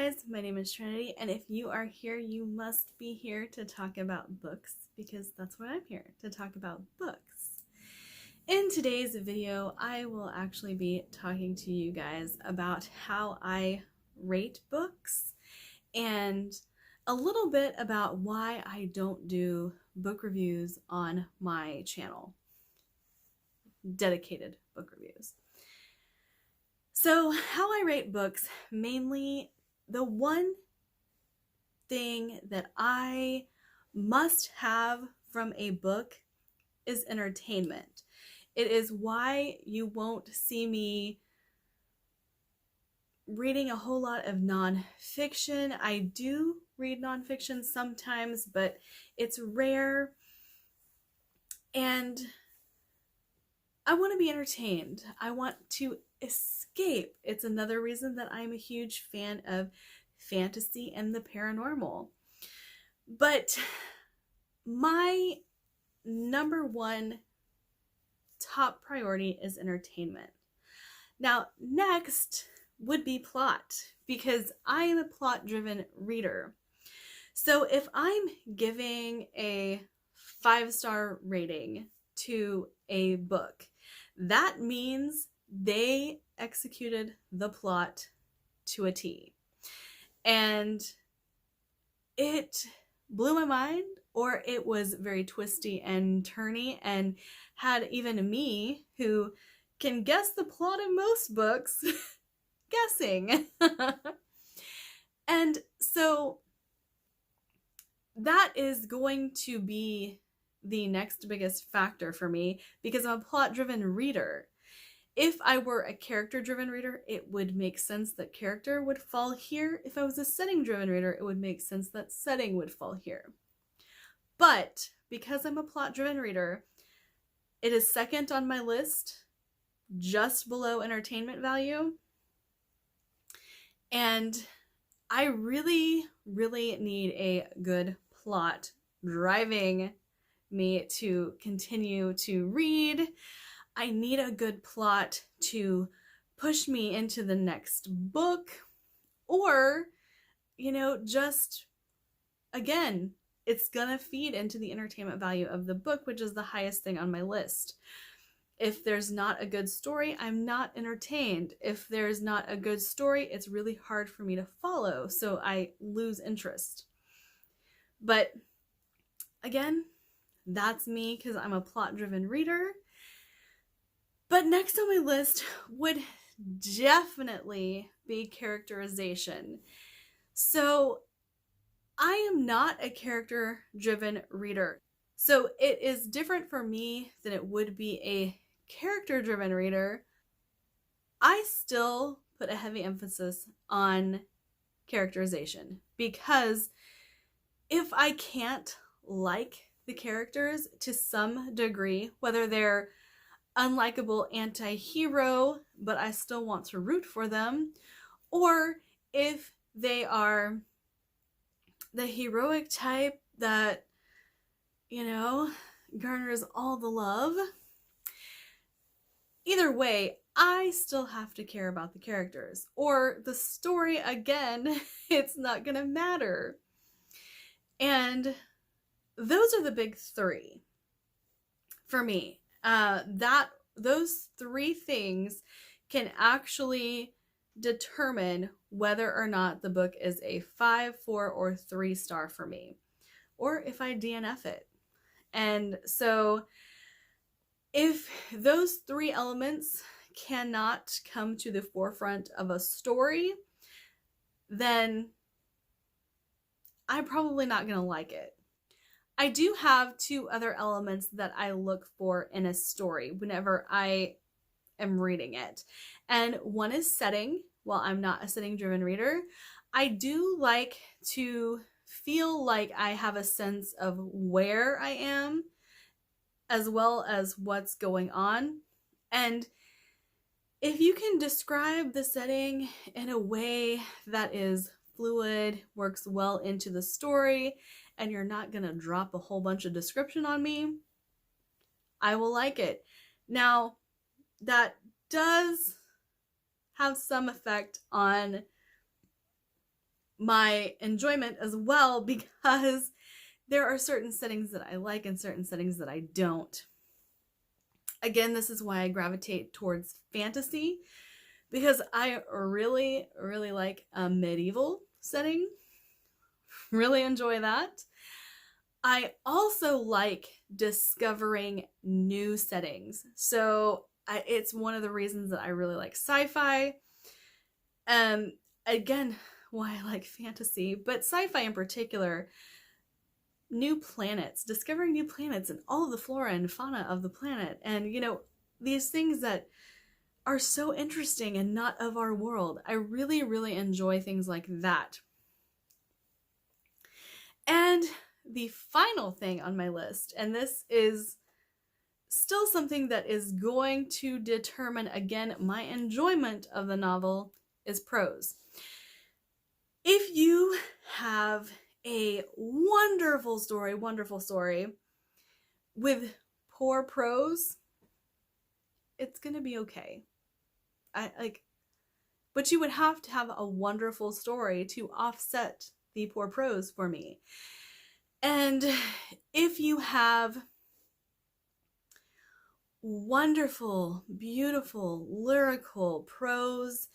guys, my name is Trinity, and if you are here, you must be here to talk about books, because that's what I'm here, to talk about books. In today's video, I will actually be talking to you guys about how I rate books and a little bit about why I don't do book reviews on my channel. Dedicated book reviews. So how I rate books, mainly the one thing that I must have from a book is entertainment. It is why you won't see me reading a whole lot of nonfiction. I do read nonfiction sometimes, but it's rare. And I want to be entertained. I want to escape. It's another reason that I'm a huge fan of fantasy and the paranormal. But my number one top priority is entertainment. Now, next would be plot, because I am a plot-driven reader. So if I'm giving a 5-star rating to a book, that means they executed the plot to a T. And it blew my mind, or it was very twisty and turny and had even me, who can guess the plot of most books, guessing. And so that is going to be the next biggest factor for me, because I'm a plot-driven reader. If I were a character-driven reader, it would make sense that character would fall here. If I was a setting-driven reader, it would make sense that setting would fall here. But because I'm a plot-driven reader, it is second on my list, just below entertainment value. And I really, really need a good plot driving me to continue to read. I need a good plot to push me into the next book, or, just, again, it's gonna feed into the entertainment value of the book, which is the highest thing on my list. If there's not a good story, I'm not entertained. If there's not a good story, it's really hard for me to follow, so I lose interest. But again, that's me, because I'm a plot-driven reader. But next on my list would definitely be characterization. So I am not a character-driven reader. So it is different for me than it would be a character-driven reader. I still put a heavy emphasis on characterization, because if I can't like the characters to some degree, whether they're unlikable anti-hero, but I still want to root for them, or if they are the heroic type that, garners all the love, either way, I still have to care about the characters. Or the story, again, it's not gonna matter. And those are the big three for me. Those three things can actually determine whether or not the book is a 5, 4, or 3-star for me, or if I DNF it. And so if those three elements cannot come to the forefront of a story, then I'm probably not going to like it. I do have two other elements that I look for in a story whenever I am reading it. And one is setting. While I'm not a setting-driven reader, I do like to feel like I have a sense of where I am, as well as what's going on. And if you can describe the setting in a way that is fluid, works well into the story, and you're not gonna drop a whole bunch of description on me, I will like it. Now, that does have some effect on my enjoyment as well, because there are certain settings that I like and certain settings that I don't. Again, this is why I gravitate towards fantasy, because I really, really like a medieval setting. Really enjoy that. I also like discovering new settings. So it's one of the reasons that I really like sci-fi. Again, why I like fantasy, but sci-fi in particular, new planets, discovering new planets and all of the flora and fauna of the planet. And, you know, these things that are so interesting and not of our world. I really, really enjoy things like that. And the final thing on my list, and this is still something that is going to determine, again, my enjoyment of the novel, is prose. If you have a wonderful story with poor prose, it's gonna be okay. But you would have to have a wonderful story to offset the poor prose for me. And if you have wonderful, beautiful, lyrical prose,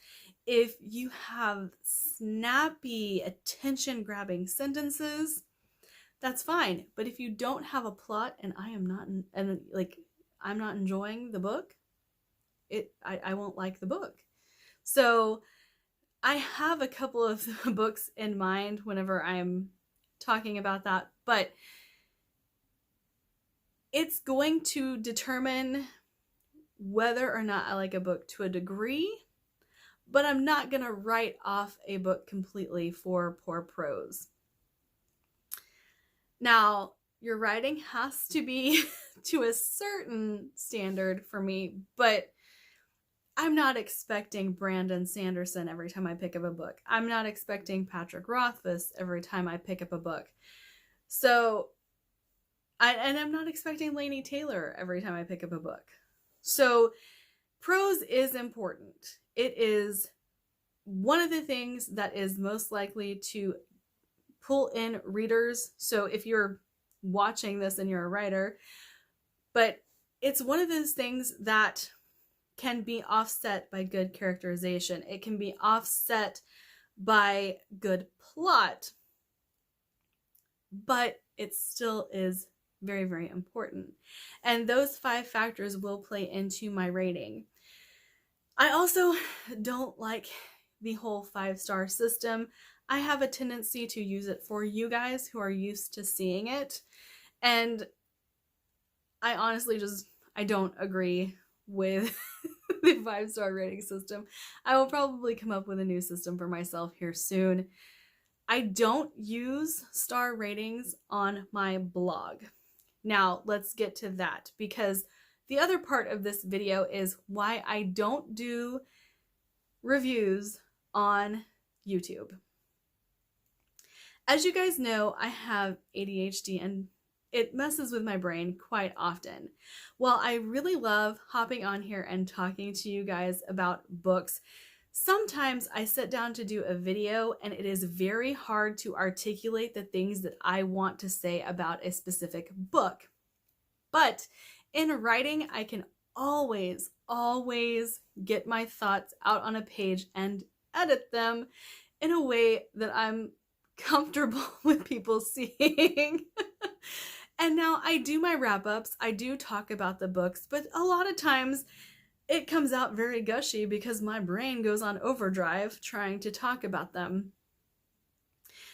if you have snappy, attention-grabbing sentences, that's fine. But if you don't have a plot and I'm not enjoying the book, I won't like the book. So I have a couple of books in mind whenever I'm talking about that, but it's going to determine whether or not I like a book to a degree, but I'm not going to write off a book completely for poor prose. Now, your writing has to be to a certain standard for me, but I'm not expecting Brandon Sanderson every time I pick up a book. I'm not expecting Patrick Rothfuss every time I pick up a book. So, I'm not expecting Laini Taylor every time I pick up a book. So, prose is important. It is one of the things that is most likely to pull in readers. So if you're watching this and you're a writer, but it's one of those things that can be offset by good characterization. It can be offset by good plot, but it still is very, very important. And those 5 factors will play into my rating. I also don't like the whole 5-star system. I have a tendency to use it for you guys who are used to seeing it. And I honestly I don't agree with the 5-star rating system. I will probably come up with a new system for myself here soon. I don't use star ratings on my blog. Now, let's get to that, because the other part of this video is why I don't do reviews on YouTube. As you guys know, I have ADHD and it messes with my brain quite often. While I really love hopping on here and talking to you guys about books, sometimes I sit down to do a video and it is very hard to articulate the things that I want to say about a specific book. But in writing, I can always get my thoughts out on a page and edit them in a way that I'm comfortable with people seeing. And now I do my wrap-ups, I do talk about the books, but a lot of times it comes out very gushy because my brain goes on overdrive trying to talk about them.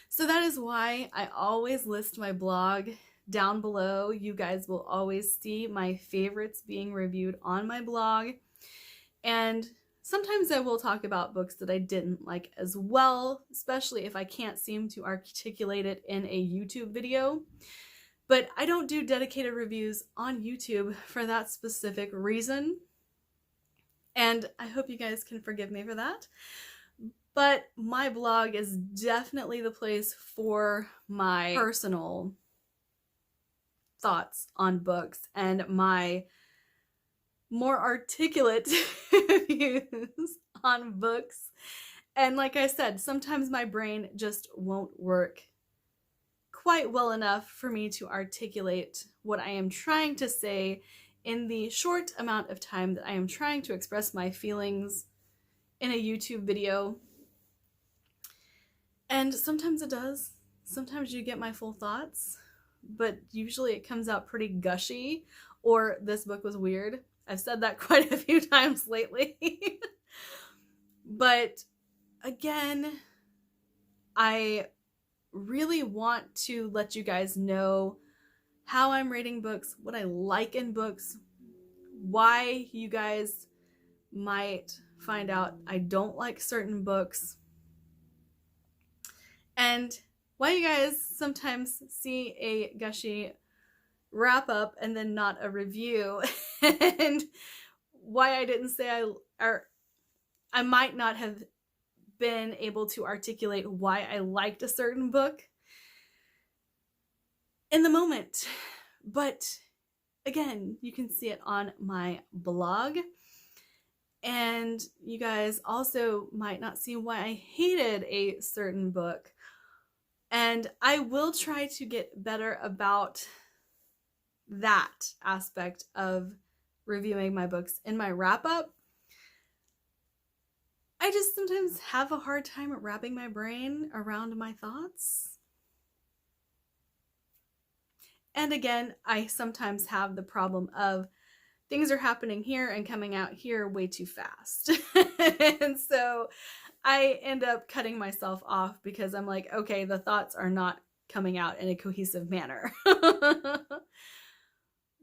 So that is why I always list my blog down below. You guys will always see my favorites being reviewed on my blog. And sometimes I will talk about books that I didn't like as well, especially if I can't seem to articulate it in a YouTube video. But I don't do dedicated reviews on YouTube for that specific reason. And I hope you guys can forgive me for that. But my blog is definitely the place for my personal thoughts on books and my more articulate views on books And like I said, sometimes my brain just won't work quite well enough for me to articulate what I am trying to say in the short amount of time that I am trying to express my feelings in a YouTube video. And sometimes it does. Sometimes you get my full thoughts, but usually it comes out pretty gushy, or this book was weird. I've said that quite a few times lately. But again, I really want to let you guys know how I'm rating books, what I like in books, why you guys might find out I don't like certain books, and why you guys sometimes see a gushy wrap up and then not a review, and why I didn't say I might not have been able to articulate why I liked a certain book in the moment. But again, you can see it on my blog. And you guys also might not see why I hated a certain book. And I will try to get better about that aspect of reviewing my books in my wrap up. I just sometimes have a hard time wrapping my brain around my thoughts. And again, I sometimes have the problem of things are happening here and coming out here way too fast. And so I end up cutting myself off because I'm like, okay, the thoughts are not coming out in a cohesive manner.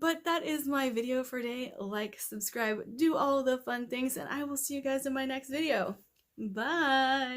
But that is my video for today. Like, subscribe, do all the fun things, and I will see you guys in my next video. Bye!